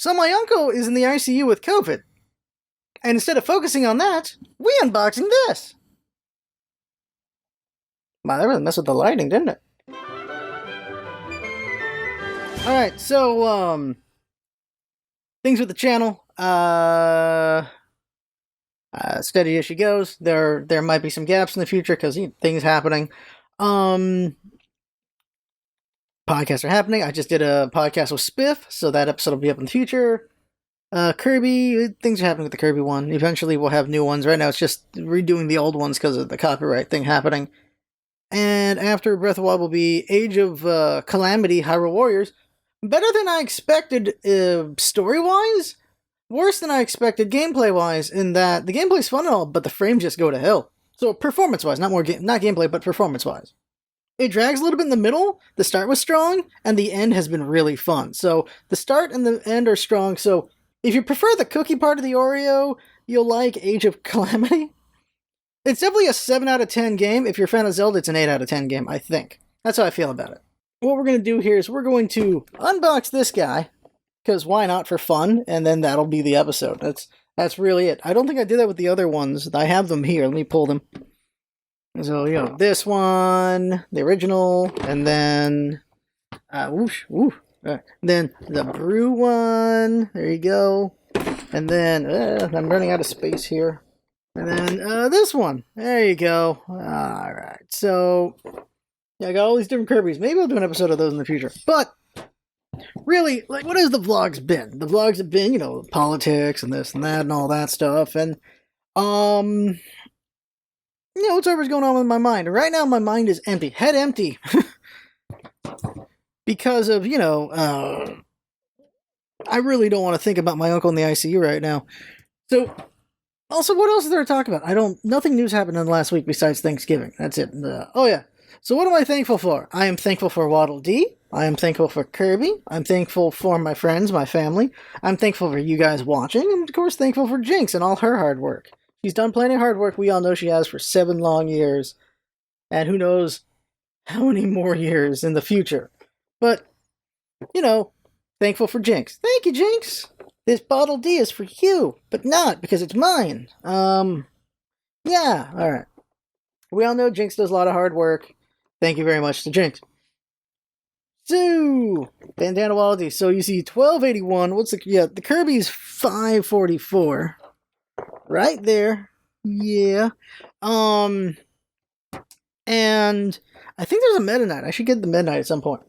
So my uncle is in the ICU with COVID. And instead of focusing on that, we unboxing this. Wow, that really messed with the lighting, didn't it? Alright, so, things with the channel. Steady as she goes. There might be some gaps in the future because things happening. Podcasts are happening. I just did a podcast with Spiff, so that episode will be up in the future. Kirby, things are happening with the Kirby one. Eventually we'll have new ones. Right now it's just redoing the old ones because of the copyright thing happening. And after Breath of Wild will be Age of Calamity, Hyrule Warriors. Better than I expected story-wise. Worse than I expected gameplay-wise, in that the gameplay's fun and all, but the frames just go to hell. So performance-wise, not gameplay, but performance-wise. It drags a little bit in the middle. The start was strong, and the end has been really fun. So the start and the end are strong. So if you prefer the cookie part of the Oreo, you'll like Age of Calamity. It's definitely a 7 out of 10 game. If you're a fan of Zelda, it's an 8 out of 10 game, I think. That's how I feel about it. What we're going to do here is we're going to unbox this guy, because why not, for fun, and then that'll be the episode. That's really it. I don't think I did that with the other ones. I have them here. Let me pull them. So, this one, the original, and then, then the brew one, there you go, and then, I'm running out of space here, and then, this one, there you go. Alright, so, yeah, I got all these different Kirbys. Maybe I'll do an episode of those in the future, but, really, like, what has the vlogs been? The vlogs have been, politics, and this and that, and all that stuff, and, whatever's going on with my mind. Right now, my mind is empty. Head empty. Because of, I really don't want to think about my uncle in the ICU right now. So, also, what else is there to talk about? Nothing news happened in the last week besides Thanksgiving. That's it. Oh, yeah. So, what am I thankful for? I am thankful for Waddle Dee. I am thankful for Kirby. I'm thankful for my friends, my family. I'm thankful for you guys watching. And, of course, thankful for Jinx and all her hard work. She's done plenty of hard work. We all know she has for 7 long years. And who knows how many more years in the future. But, thankful for Jinx. Thank you, Jinx! This Waddle Dee is for you, but not because it's mine. Yeah, alright. We all know Jinx does a lot of hard work. Thank you very much to Jinx. So, Bandana Waddle Dee. So you see 1281. The Kirby's 544. Right there. Yeah. And I think there's a Meta Knight. I should get the Meta Knight at some point.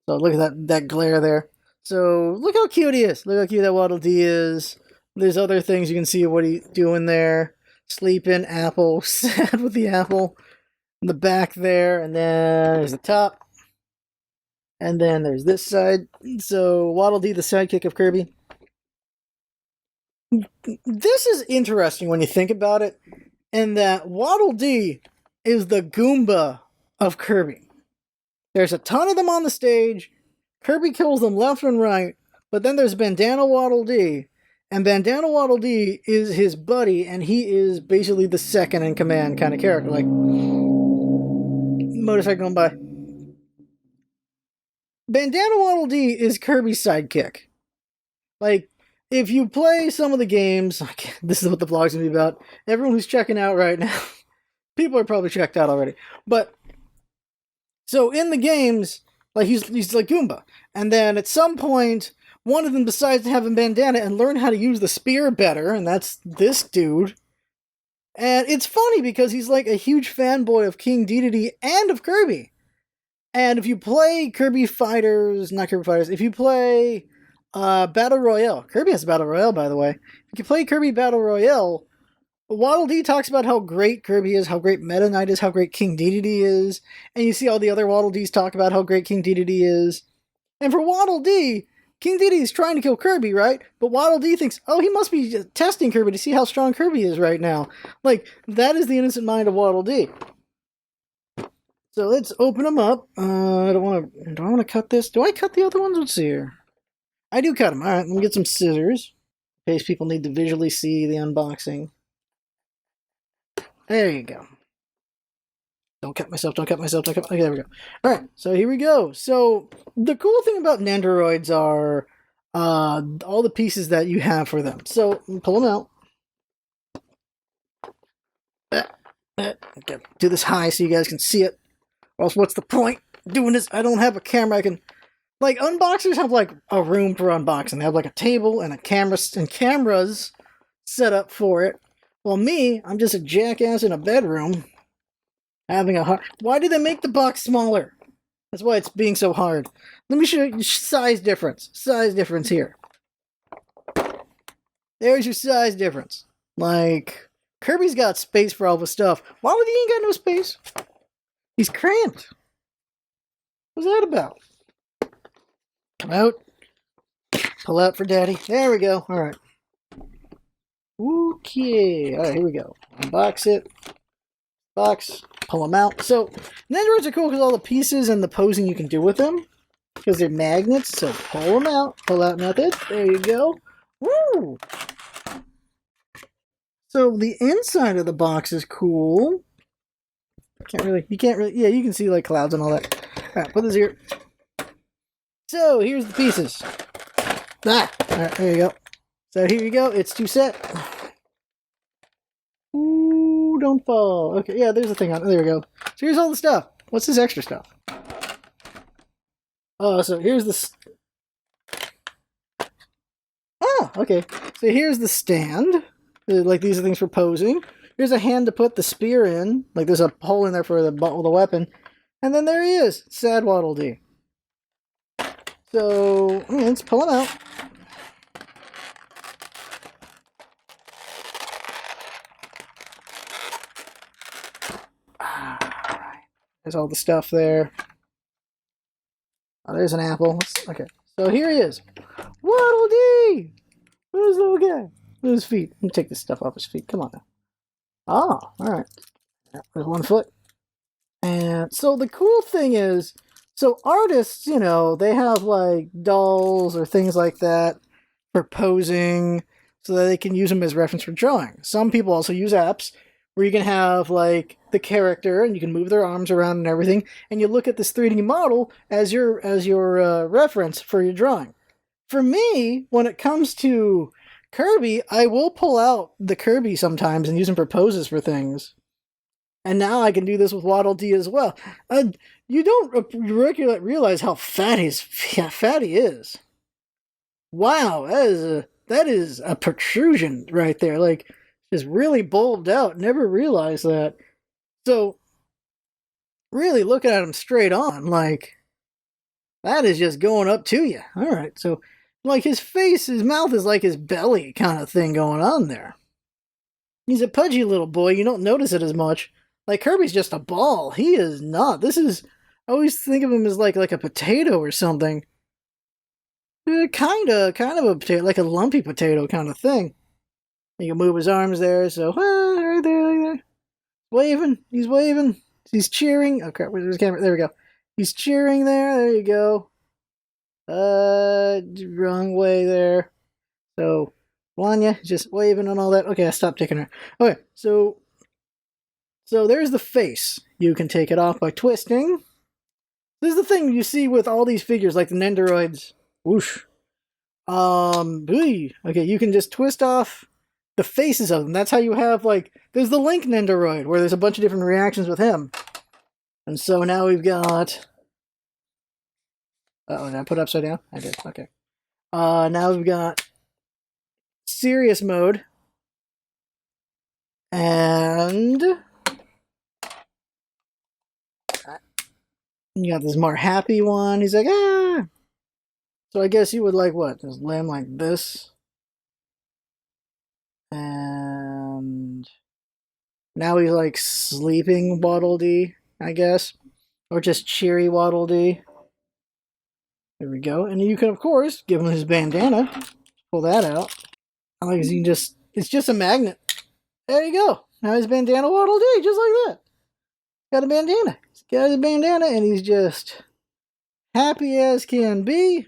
So look at that glare there. So look how cute he is. Look how cute that Waddle Dee is. There's other things you can see what he's doing there. Sleeping, apple, sad with the apple. In the back there, and then there's the top. And then there's this side. So Waddle Dee, the sidekick of Kirby. This is interesting when you think about it, in that Waddle Dee is the Goomba of Kirby. There's a ton of them on the stage. Kirby kills them left and right, but then there's Bandana Waddle Dee, and Bandana Waddle Dee is his buddy, and he is basically the second in command kind of character. Like, motorcycle going by. Bandana Waddle Dee is Kirby's sidekick. Like, if you play some of the games, this is what the vlog's gonna be about. Everyone who's checking out right now, people are probably checked out already. But, so in the games, like, he's like Goomba. And then at some point, one of them decides to have a bandana and learn how to use the spear better, and that's this dude. And it's funny because he's like a huge fanboy of King Dedede and of Kirby. And if you play Kirby Fighters, if you play Battle Royale, Kirby has a Battle Royale, by the way. If you play Kirby Battle Royale, Waddle Dee talks about how great Kirby is, how great Meta Knight is, how great King Dedede is, and you see all the other Waddle Dees talk about how great King Dedede is. And for Waddle Dee, King Dedede is trying to kill Kirby, right? But Waddle Dee thinks, oh, he must be testing Kirby to see how strong Kirby is right now. Like, that is the innocent mind of Waddle Dee. So let's open them up. Do I want to cut this? Do I cut the other ones? Let's see here. I do cut them. All right, let me get some scissors. In case people need to visually see the unboxing. There you go. Don't cut myself. Okay, there we go. All right, so here we go. So the cool thing about Nendoroids are all the pieces that you have for them. So pull them out. Okay, do this high so you guys can see it. Or else what's the point doing this? I don't have a camera. I can, like, unboxers have like a room for unboxing. They have like a table and a camera and cameras set up for it. Well, me, I'm just a jackass in a bedroom having a hard. Why did they make the box smaller? That's why it's being so hard. Let me show you size difference. Size difference here. There's your size difference. Like, Kirby's got space for all the stuff. Waddle Dee ain't got no space. He's cramped. What's that about? Come out. Pull out for daddy. There we go. Alright. Okay. Alright, here we go. Unbox it. Box. Pull them out. So, Nendoroids are cool because all the pieces and the posing you can do with them. Because they're magnets. So, pull them out. Pull out method. There you go. Woo! So, the inside of the box is cool. You can't really, yeah, you can see like clouds and all that. Alright, put this here. So, here's the pieces. Alright, there you go. So, here you go. It's 2 set. Ooh, don't fall. Okay, yeah, there's the thing on it. There we go. So, here's all the stuff. What's this extra stuff? Oh, so here's the... Oh, okay. So, here's the stand. Like, these are things for posing. Here's a hand to put the spear in. Like, there's a hole in there for the weapon. And then there he is. Sad Waddle Dee. So, let's pull him out. There's all the stuff there. Oh, there's an apple. Okay, so here he is. Waddle Dee! Where's the little guy? Look at his feet. Let me take this stuff off his feet. Come on now. Oh, alright. There's 1 foot. And so the cool thing is, so artists, you know, they have like dolls or things like that for posing so that they can use them as reference for drawing. Some people also use apps where you can have like the character and you can move their arms around and everything, and you look at this 3D model as your reference for your drawing. For me, when it comes to Kirby, I will pull out the Kirby sometimes and use them for poses for things. And now I can do this with Waddle Dee as well. You don't realize how fat he is. Wow, that is a protrusion right there. Like, just really bulbed out. Never realized that. So, really looking at him straight on, like, that is just going up to you. Alright, so, like, his face, his mouth is like his belly kind of thing going on there. He's a pudgy little boy. You don't notice it as much. Like, Kirby's just a ball. He is not. This is... I always think of him as like a potato or something. Kind of a potato. Like a lumpy potato kind of thing. You can move his arms there, so... right there, like there. Waving. He's waving. He's cheering. Oh, crap. Where's his camera? There we go. He's cheering there. There you go. Wrong way there. So, Wanya, just waving and all that. Okay, I stopped taking her. Okay, so there's the face. You can take it off by twisting. This is the thing you see with all these figures, like the Nendoroids. Whoosh. Okay, you can just twist off the faces of them. That's how you have, like, there's the Link Nendoroid, where there's a bunch of different reactions with him. And so now we've got... Uh-oh, did I put it upside down? I did, okay. Now we've got serious mode. And... you got this more happy one. He's like, ah! So I guess you would like what? Just lay him like this. And... now he's like sleeping Waddle Dee, I guess. Or just cheery Waddle Dee. There we go. And you can, of course, give him his bandana. Pull that out. I like you can just... it's just a magnet. There you go. Now his bandana Waddle Dee, just like that. Got a bandana. He's got his bandana, and he's just happy as can be.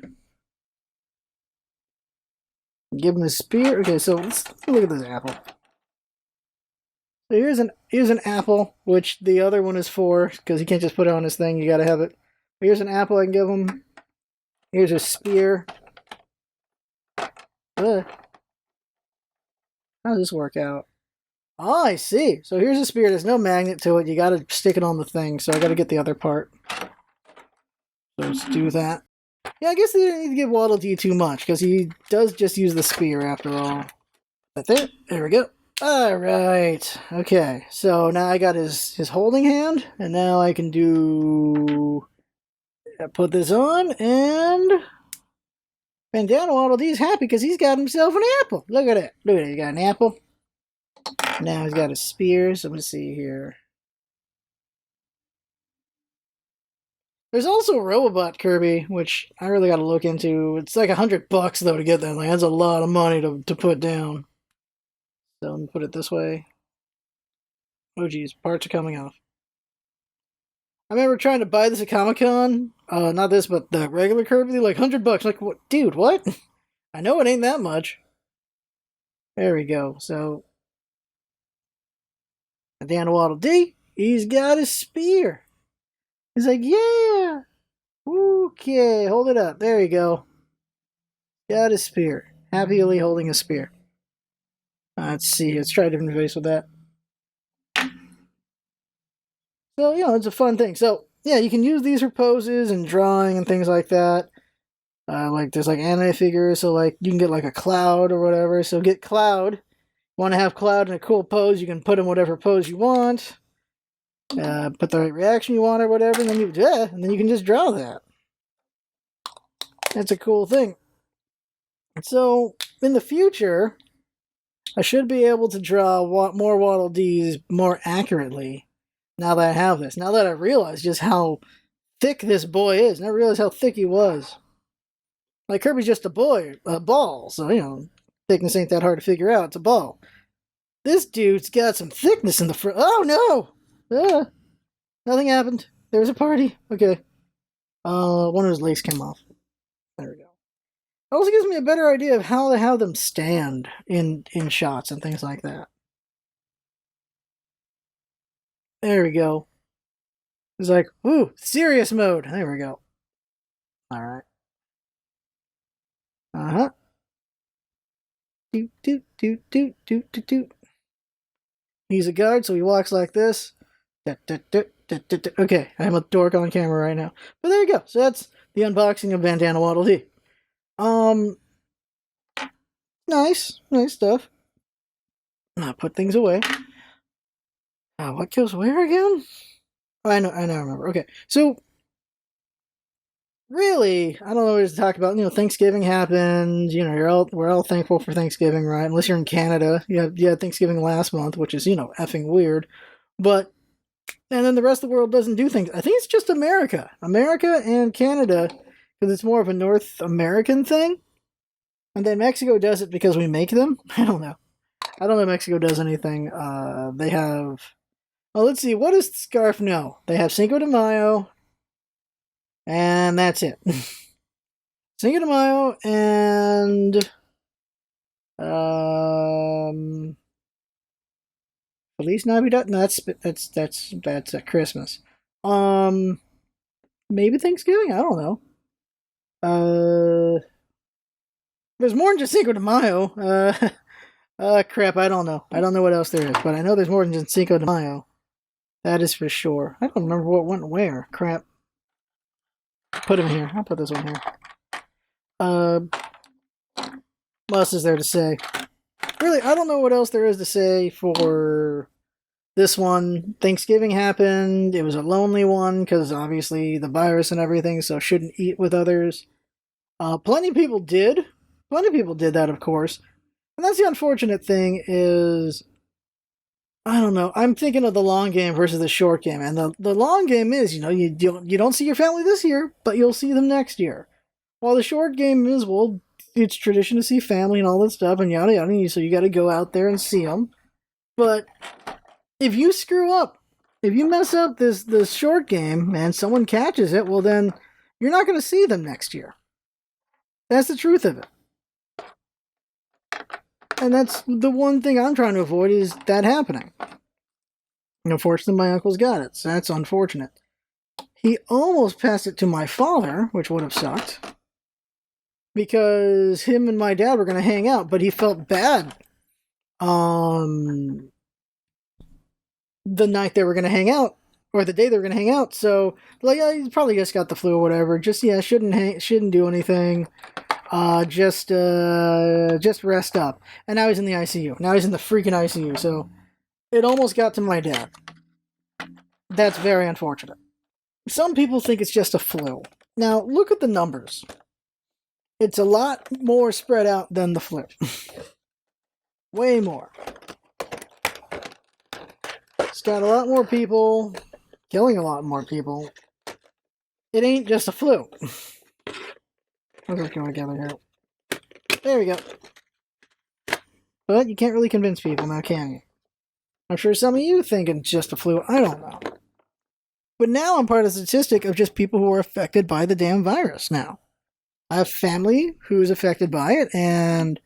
Give him a spear. Okay, so let's look at this apple. So here's an apple, which the other one is for, because you can't just put it on his thing. You got to have it. Here's an apple I can give him. Here's a spear. How does this work out? Oh, I see. So here's a spear. There's no magnet to it. You got to stick it on the thing. So I got to get the other part. So let's do that. Yeah, I guess they didn't need to give Waddle Dee too much, because he does just use the spear after all. But there we go. Alright. Okay, so now I got his holding hand, and now I can do... put this on, and... Bandana Waddle Dee's happy because he's got himself an apple. Look at it. Look at it. He got an apple. Now he's got his spear, so let's see here. There's also Robobot Kirby, which I really got to look into. It's like $100 though to get that. Like, that's a lot of money to put down. So let me put it this way. Oh geez, parts are coming off. I remember trying to buy this at Comic-Con. Not this, but the regular Kirby. Like $100. Like, what, dude? What? I know it ain't that much. There we go. So, down to Waddle Dee. He's got his spear. He's like, yeah. Okay, hold it up. There you go. Got his spear. Happily holding a spear. Let's see. Let's try a different face with that. So, you know, it's a fun thing. So, yeah, you can use these for poses and drawing and things like that. Like, there's like anime figures, so like you can get like a Cloud or whatever. So get Cloud. Want to have Cloud in a cool pose, you can put in whatever pose you want. Put the right reaction you want or whatever, and then you can just draw that. That's a cool thing. So, in the future, I should be able to draw more Waddle Dees more accurately now that I have this. Now that I realize just how thick this boy is, and I realize how thick he was. Like, Kirby's just a ball, so, you know, thickness ain't that hard to figure out. It's a ball. This dude's got some thickness in the front. Oh, no! Nothing happened. There was a party. Okay. One of his legs came off. There we go. It also gives me a better idea of how to have them stand in shots and things like that. There we go. It's like, ooh, serious mode. There we go. Alright. Uh-huh. Doot, doot, doot, doot, doot, doot, doot. He's a guard, so he walks like this. Okay, I'm a dork on camera right now. But there you go. So that's the unboxing of Bandana Waddle Dee. Nice stuff. I'll put things away. What goes where again? Oh, I know, remember. Okay, so really, I don't know what to talk about. You know, Thanksgiving happened. You know, we're all thankful for Thanksgiving, right? Unless you're in Canada, you had Thanksgiving last month, which is, you know, effing weird. But and then the rest of the world doesn't do things. I think it's just America and Canada, because it's more of a North American thing. And then Mexico does it because we make them. I don't know. I don't know if Mexico does anything. They have. Well, let's see. What does Scarf know? They have Cinco de Mayo. And that's it. Cinco de Mayo and Feliz Navidad. No, that's Christmas. Maybe Thanksgiving. I don't know. There's more than just Cinco de Mayo. Crap. I don't know. I don't know what else there is, but I know there's more than just Cinco de Mayo. That is for sure. I don't remember what went where. Crap. Put him here. I'll put this one here. What else is there to say? Really, I don't know what else there is to say for this one. Thanksgiving happened. It was a lonely one because obviously the virus and everything, so shouldn't eat with others. Plenty of people did. Plenty of people did that, of course. And that's the unfortunate thing is, I don't know. I'm thinking of the long game versus the short game. And the long game is, you know, you don't see your family this year, but you'll see them next year. While the short game is, well, it's tradition to see family and all that stuff and yada yada, so you got to go out there and see them. But if you screw up, if you mess up this short game and someone catches it, well then you're not going to see them next year. That's the truth of it. And that's the one thing I'm trying to avoid is that happening. Unfortunately, my uncle's got it, so that's unfortunate. He almost passed it to my father, which would have sucked. because him and my dad were going to hang out, but he felt bad the night they were going to hang out, or the day they were going to hang out. So, like, yeah, he probably just got the flu or whatever. Just, yeah, shouldn't do anything. Just rest up. And now he's in the ICU. Now he's in the freaking ICU. So it almost got to my dad. That's very unfortunate. Some people think it's just a flu. Now, look at the numbers. It's a lot more spread out than the flu. Way more. It's got a lot more people, killing a lot more people. It ain't just a flu. Let's just go together here. There we go. But you can't really convince people now, can you? I'm sure some of you think it's just a flu. I don't know. But now I'm part of the statistic of just people who are affected by the damn virus now. I have family who's affected by it and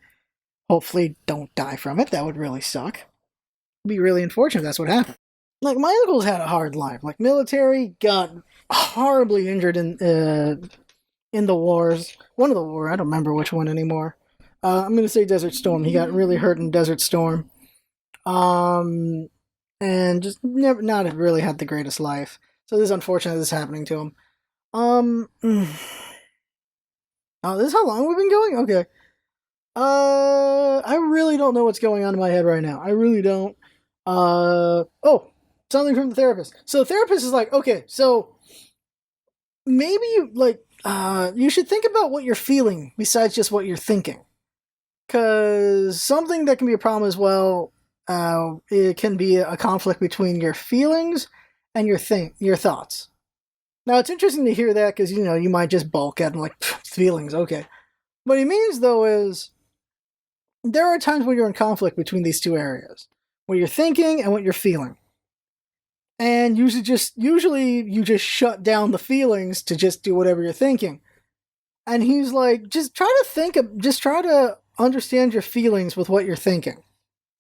hopefully don't die from it. That would really suck. It'd be really unfortunate if that's what happened. Like, my uncle's had a hard life. Like, military, got horribly injured in the wars. One of the war, I don't remember which one anymore. I'm going to say Desert Storm. He got really hurt in Desert Storm. And just never, not really had the greatest life. So this is unfortunate this is happening to him. Oh, this is how long we've been going? Okay. I really don't know what's going on in my head right now. I really don't. Oh, something from the therapist. So the therapist is like, okay, so maybe you should think about what you're feeling besides just what you're thinking. Because something that can be a problem as well, it can be a conflict between your feelings and your thoughts. Now, it's interesting to hear that because, you might just balk at them like, feelings, okay. What he means, though, is there are times when you're in conflict between these two areas. What you're thinking and what you're feeling. And usually you just shut down the feelings to just do whatever you're thinking. And he's like, just try to understand your feelings with what you're thinking.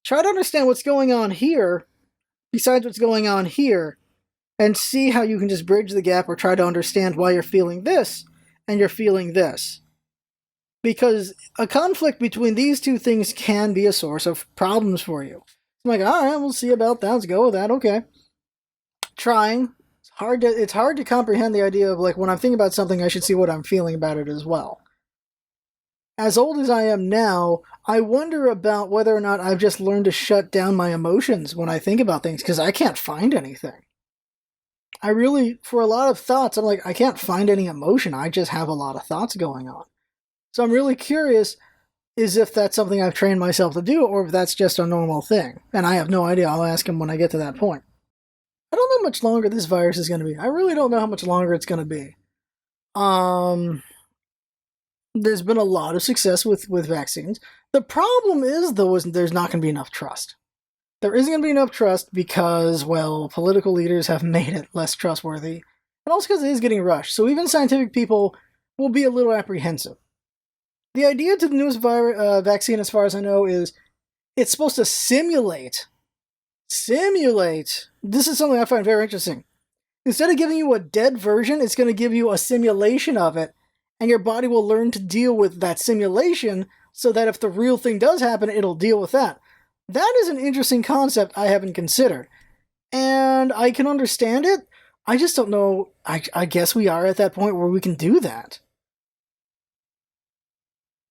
Try to understand what's going on here besides what's going on here and see how you can just bridge the gap or try to understand why you're feeling this and you're feeling this. Because a conflict between these two things can be a source of problems for you. I'm like, all right, we'll see about that. Let's go with that. Okay. Trying. It's hard to comprehend the idea of, like, when I'm thinking about something, I should see what I'm feeling about it as well. As old as I am now, I wonder about whether or not I've just learned to shut down my emotions when I think about things, because I can't find anything. I really, for a lot of thoughts, I'm like, I can't find any emotion. I just have a lot of thoughts going on. So I'm really curious is if that's something I've trained myself to do, or if that's just a normal thing. And I have no idea. I'll ask him when I get to that point. I don't know how much longer this virus is going to be. I really don't know how much longer it's going to be. There's been a lot of success with vaccines. The problem is, though, is there's not going to be enough trust. There isn't going to be enough trust because, well, political leaders have made it less trustworthy. And also because it is getting rushed. So even scientific people will be a little apprehensive. The idea to the newest vaccine, as far as I know, is it's supposed to simulate. This is something I find very interesting. Instead of giving you a dead version, it's going to give you a simulation of it, and your body will learn to deal with that simulation so that if the real thing does happen, it'll deal with that. That is an interesting concept I haven't considered. And I can understand it. I just don't know. I guess we are at that point where we can do that.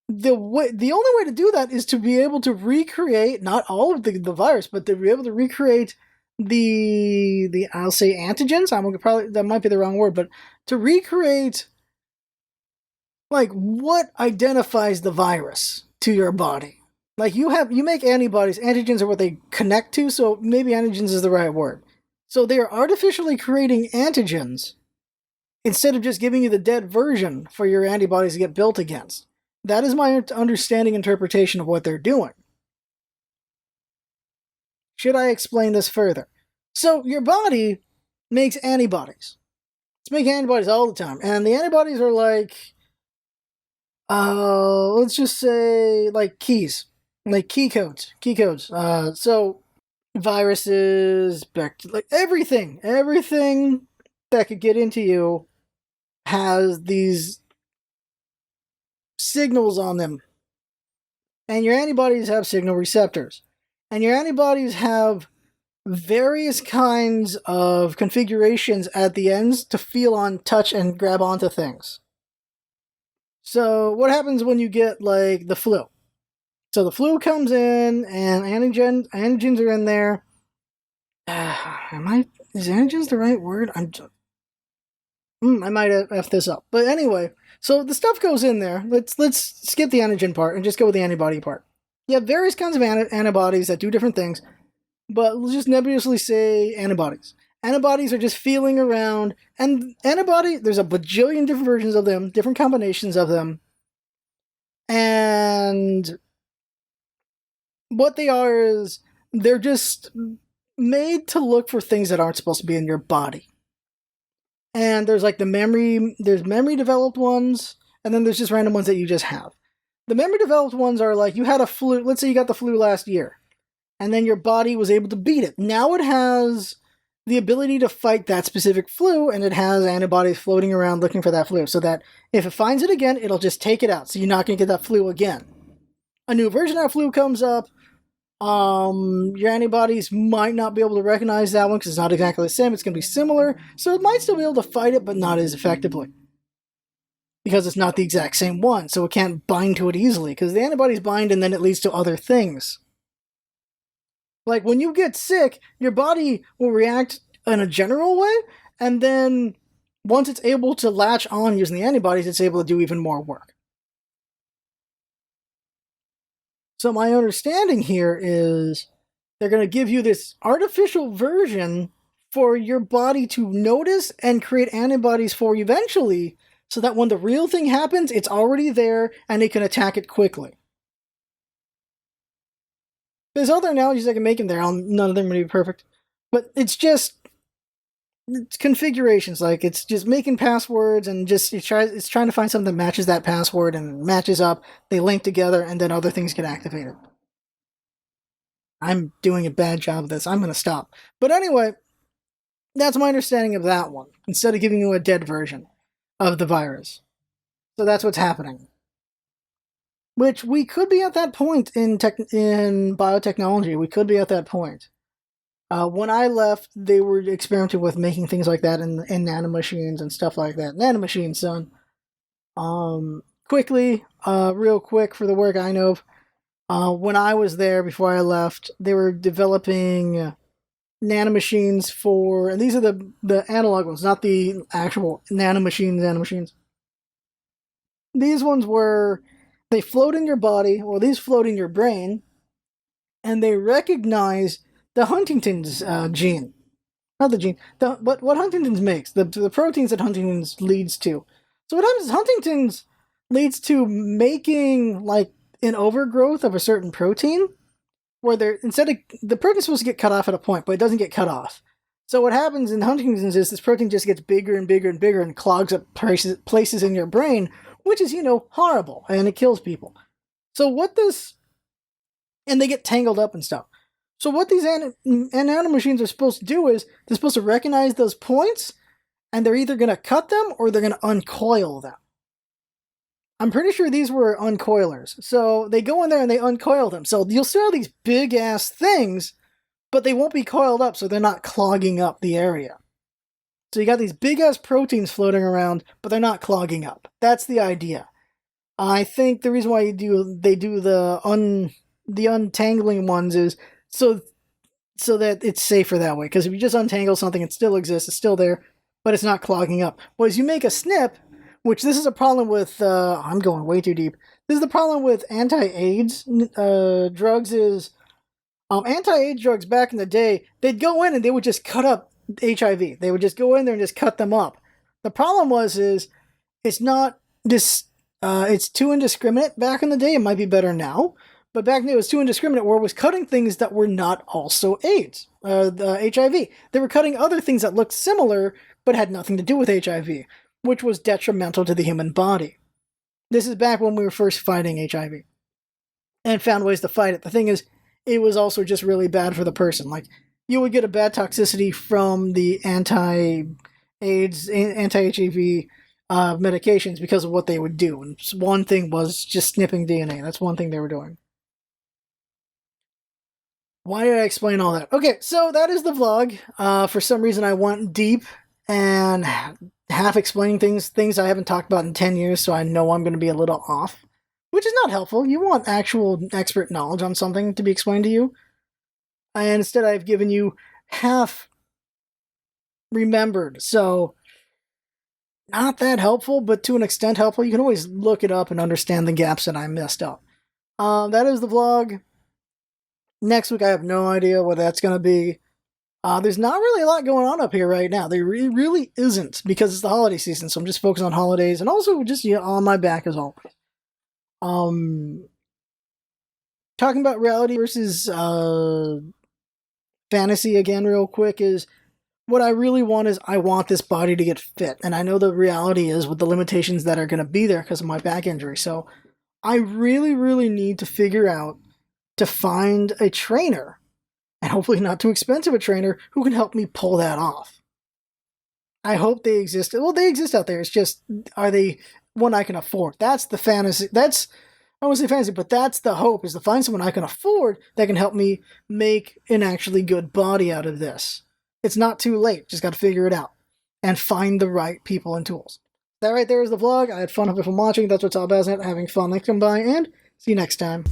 The only way to do that is to be able to recreate, not all of the virus, but to be able to recreate the I'll say antigens. That might be the wrong word, but to recreate, like, what identifies the virus to your body. Like, you make antibodies. Antigens are what they connect to, so maybe antigens is the right word. So they are artificially creating antigens instead of just giving you the dead version for your antibodies to get built against. That is my understanding interpretation of what they're doing. Should I explain this further? So your body makes antibodies. It's making antibodies all the time. And the antibodies are like, let's just say, like keys. Like key codes. So viruses, like everything that could get into you has these signals on them. And your antibodies have signal receptors. And your antibodies have various kinds of configurations at the ends to feel on, touch, and grab onto things. So what happens when you get, like, the flu? So the flu comes in, and antigens are in there. Is antigens the right word? I might have effed this up. But anyway, so the stuff goes in there. Let's skip the antigen part and just go with the antibody part. You have various kinds of antibodies that do different things, but we'll just nebulously say antibodies. Antibodies are just feeling around, and there's a bajillion different versions of them, different combinations of them, and what they are is they're just made to look for things that aren't supposed to be in your body. And there's like there's memory developed ones, and then there's just random ones that you just have. The memory developed ones are like, you had a flu, let's say you got the flu last year, and then your body was able to beat it. Now it has the ability to fight that specific flu, and it has antibodies floating around looking for that flu, so that if it finds it again, it'll just take it out, so you're not going to get that flu again. A new version of that flu comes up, your antibodies might not be able to recognize that one because it's not exactly the same. It's going to be similar, so it might still be able to fight it, but not as effectively because it's not the exact same one, so it can't bind to it easily because the antibodies bind and then it leads to other things. Like when you get sick, your body will react in a general way, and then once it's able to latch on using the antibodies, it's able to do even more work. So my understanding here is they're going to give you this artificial version for your body to notice and create antibodies for eventually, so that when the real thing happens, it's already there and it can attack it quickly. There's other analogies I can make in there. None of them are going to be perfect. But it's configurations. Like, it's just making passwords and just it's trying to find something that matches that password and matches up. They link together and then other things get activated. I'm doing a bad job of this. I'm going to stop. But anyway, that's my understanding of that one, instead of giving you a dead version of the virus. So that's what's happening. Which we could be at that point in biotechnology. We could be at that point. When I left, they were experimenting with making things like that in nanomachines and stuff like that. Nanomachines, son. Real quick for the work I know of, when I was there before I left, they were developing nanomachines for, and these are the analog ones, not the actual nanomachines. These ones were, they float in your body, or these float in your brain, and they recognize the Huntington's gene. Not the gene, but what Huntington's makes, the proteins that Huntington's leads to. So what happens is Huntington's leads to making like an overgrowth of a certain protein, where the protein's supposed to get cut off at a point, but it doesn't get cut off. So what happens in Huntington's is this protein just gets bigger and bigger and bigger and clogs up places in your brain, which is, horrible, and it kills people. And they get tangled up and stuff. So what these nanomachines are supposed to do is, they're supposed to recognize those points, and they're either going to cut them, or they're going to uncoil them. I'm pretty sure these were uncoilers. So they go in there and they uncoil them. So you'll see all these big-ass things, but they won't be coiled up, so they're not clogging up the area. So you got these big-ass proteins floating around, but they're not clogging up. That's the idea. I think the reason why they do the untangling ones is so that it's safer that way. Because if you just untangle something, it still exists, it's still there, but it's not clogging up. Whereas you make a snip, which this is a problem with, I'm going way too deep. This is the problem with anti-AIDS drugs is, anti-AIDS drugs back in the day, they'd go in and they would just cut up HIV. They would just go in there and just cut them up. The problem is it's not this, it's too indiscriminate back in the day. It might be better now, but back then it was too indiscriminate, where it was cutting things that were not also AIDS, the HIV. They were cutting other things that looked similar, but had nothing to do with HIV, which was detrimental to the human body. This is back when we were first fighting HIV and found ways to fight it. The thing is, it was also just really bad for the person. Like, you would get a bad toxicity from the anti-AIDS, anti-HIV medications because of what they would do. And one thing was just snipping DNA. That's one thing they were doing. Why did I explain all that? Okay, so that is the vlog. For some reason, I went deep and half explaining things I haven't talked about in 10 years, so I know I'm going to be a little off, which is not helpful. You want actual expert knowledge on something to be explained to you. And instead, I've given you half remembered, so not that helpful, but to an extent helpful. You can always look it up and understand the gaps that I messed up. That is the vlog. Next week, I have no idea what that's going to be. There's not really a lot going on up here right now. There really isn't, because it's the holiday season, so I'm just focused on holidays, and also just on my back as always. Talking about reality versus fantasy again real quick is, what I really want is, I want this body to get fit, and I know the reality is with the limitations that are going to be there because of my back injury, so I really need to figure out to find a trainer, and hopefully not too expensive a trainer, who can help me pull that off. I hope they exist. Well, they exist out there. It's just, are they one I can afford? That's the fantasy. That's, I won't say fantasy, but that's the hope, is to find someone I can afford that can help me make an actually good body out of this. It's not too late. Just got to figure it out and find the right people and tools. That right there is the vlog. I had fun from watching. That's what's all about, having fun. Thanks for coming by, and see you next time.